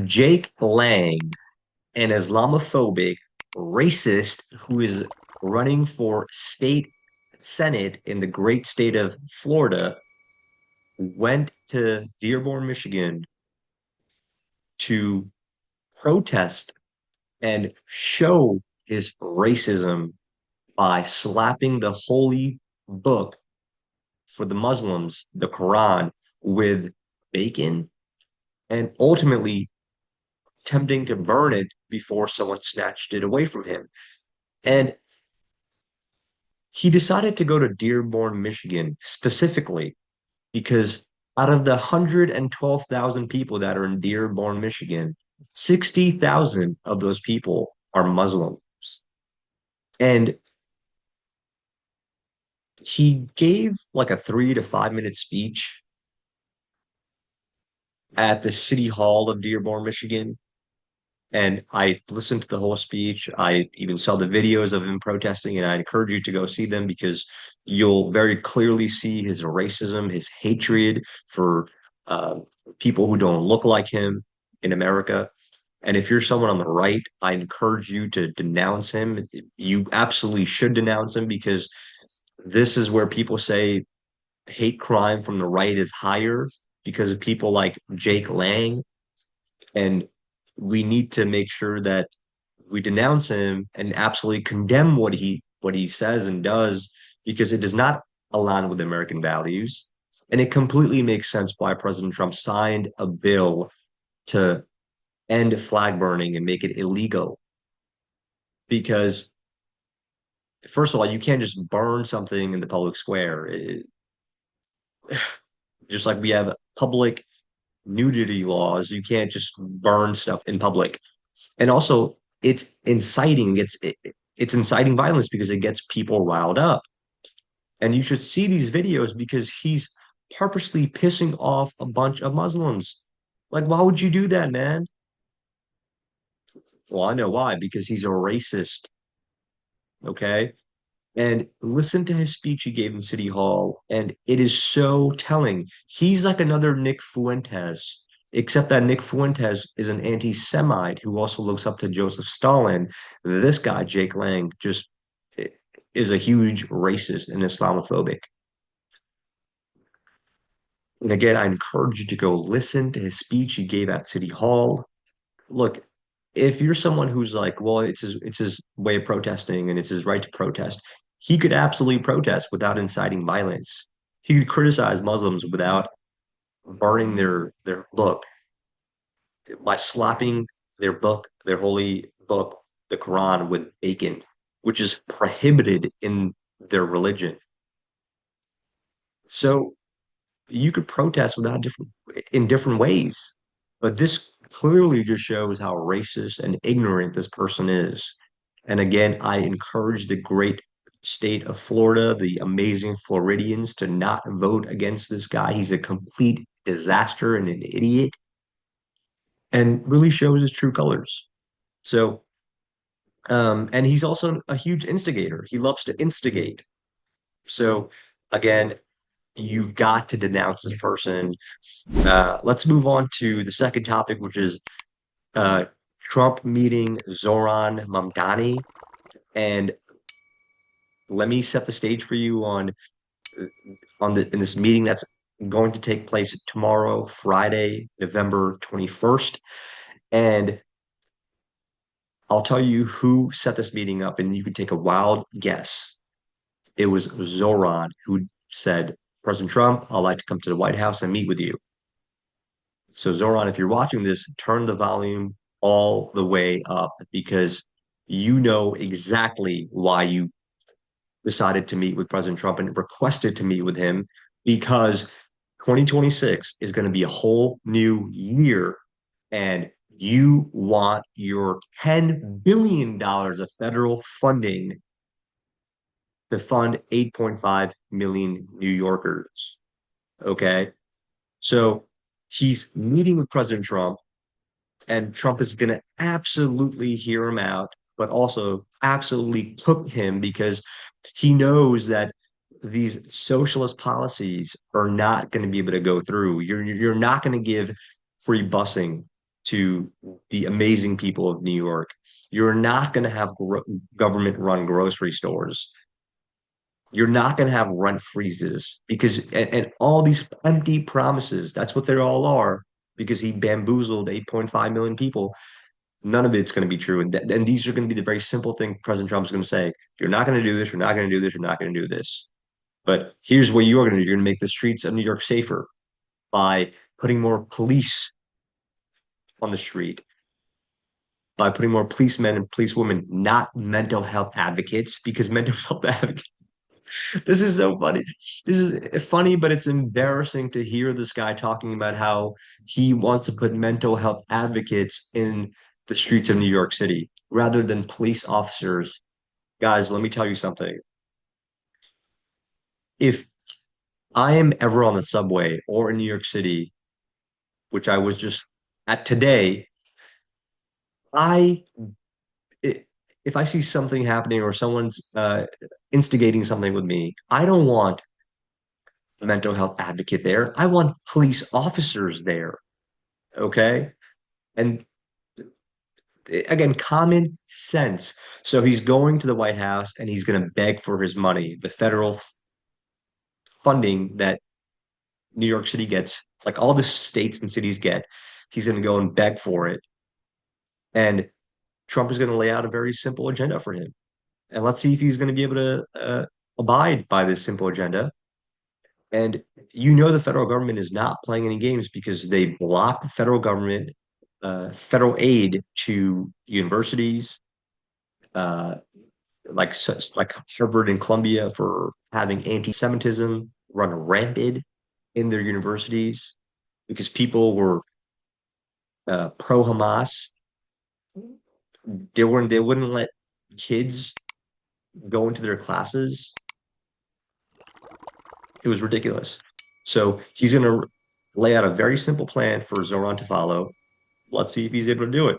Jake Lang, an Islamophobic racist who is running for state senate in the great state of Florida, went to Dearborn, Michigan to protest and show his racism by slapping the holy book for the Muslims, the Quran, with bacon and ultimately attempting to burn it before someone snatched it away from him. And he decided to go to Dearborn, Michigan specifically because out of the 112,000 people that are in Dearborn, Michigan, 60,000 of those people are Muslims. And he gave like a 3 to 5 minute speech at the city hall of Dearborn, Michigan. And I listened to the whole speech. I even saw the videos of him protesting, and I encourage you to go see them because you'll very clearly see his racism, his hatred for uh, people who don't look like him in America. And if you're someone on the right, I encourage you to denounce him. You absolutely should denounce him because this is where people say hate crime from the right is higher because of people like Jake Lang. And we need to make sure that we denounce him and absolutely condemn what he says and does because it does not align with American values. And it completely makes sense why President Trump signed a bill to end flag burning and make it illegal. Because first of all, you can't just burn something in the public square. Just like we have public nudity laws, you can't just burn stuff in public. And also, it's inciting violence because it gets people riled up. And you should see these videos because he's purposely pissing off a bunch of Muslims. Like, why would you do that, man? Well, I know why, because he's a racist. Okay. And listen to his speech he gave in City Hall, and it is so telling. He's like another Nick Fuentes, except that Nick Fuentes is an anti-Semite who also looks up to Joseph Stalin. This guy, Jake Lang, just is a huge racist and Islamophobic. And again, I encourage you to go listen to his speech he gave at City Hall. Look, if you're someone who's like, well, it's his way of protesting and it's his right to protest, he could absolutely protest without inciting violence. He could criticize Muslims without burning their book by slapping their book, their holy book, the Quran, with bacon, which is prohibited in their religion. So you could protest without different in different ways. But this clearly just shows how racist and ignorant this person is. And again, I encourage the great state of Florida, the amazing Floridians, to not vote against this guy. He's a complete disaster and an idiot and really shows his true colors. So, and he's also a huge instigator. He loves to instigate. So, again, you've got to denounce this person. Let's move on to the second topic, which is uh, Trump meeting Zoran Mamdani. And let me set the stage for you on the in this meeting that's going to take place tomorrow, Friday, November 21st. And I'll tell you who set this meeting up, and you can take a wild guess. It was Zoran who said, President Trump, I'd like to come to the White House and meet with you. So, Zoran, if you're watching this, turn the volume all the way up because you know exactly why you decided to meet with President Trump and requested to meet with him because 2026 is going to be a whole new year and you want your $10 billion of federal funding to fund 8.5 million New Yorkers. Okay. So he's meeting with President Trump, and Trump is going to absolutely hear him out, but also absolutely cook him because he knows that these socialist policies are not going to be able to go through. You're not going to give free busing to the amazing people of New York. You're not going to have government run grocery stores. You're not going to have rent freezes because, and all these empty promises, that's what they all are because he bamboozled 8.5 million people. None of it's going to be true. And these are going to be the very simple thing President Trump is going to say. You're not going to do this. You're not going to do this. You're not going to do this. But here's what you're going to do. You're going to make the streets of New York safer by putting more police on the street, by putting more policemen and policewomen, not mental health advocates, because mental health advocates, this is so funny. This is funny, but it's embarrassing to hear this guy talking about how he wants to put mental health advocates in the streets of New York City rather than police officers. Guys, let me tell you something. If I am ever on the subway or in New York City, which I was just at today, I it, if I see something happening or someone's instigating something with me, I don't want a mental health advocate there. I want police officers there. Okay. And again, common sense. So he's going to the White House and he's going to beg for his money, the federal funding that New York City gets, like all the states and cities get. He's going to go and beg for it. And Trump is going to lay out a very simple agenda for him. And let's see if he's going to be able to abide by this simple agenda. And the federal government is not playing any games because they block federal government, federal aid to universities, uh, like Harvard and Columbia for having anti-Semitism run rampant in their universities because people were pro-Hamas. They wouldn't let kids go into their classes. It was ridiculous. So he's going to lay out a very simple plan for Zoran to follow. Let's see if he's able to do it.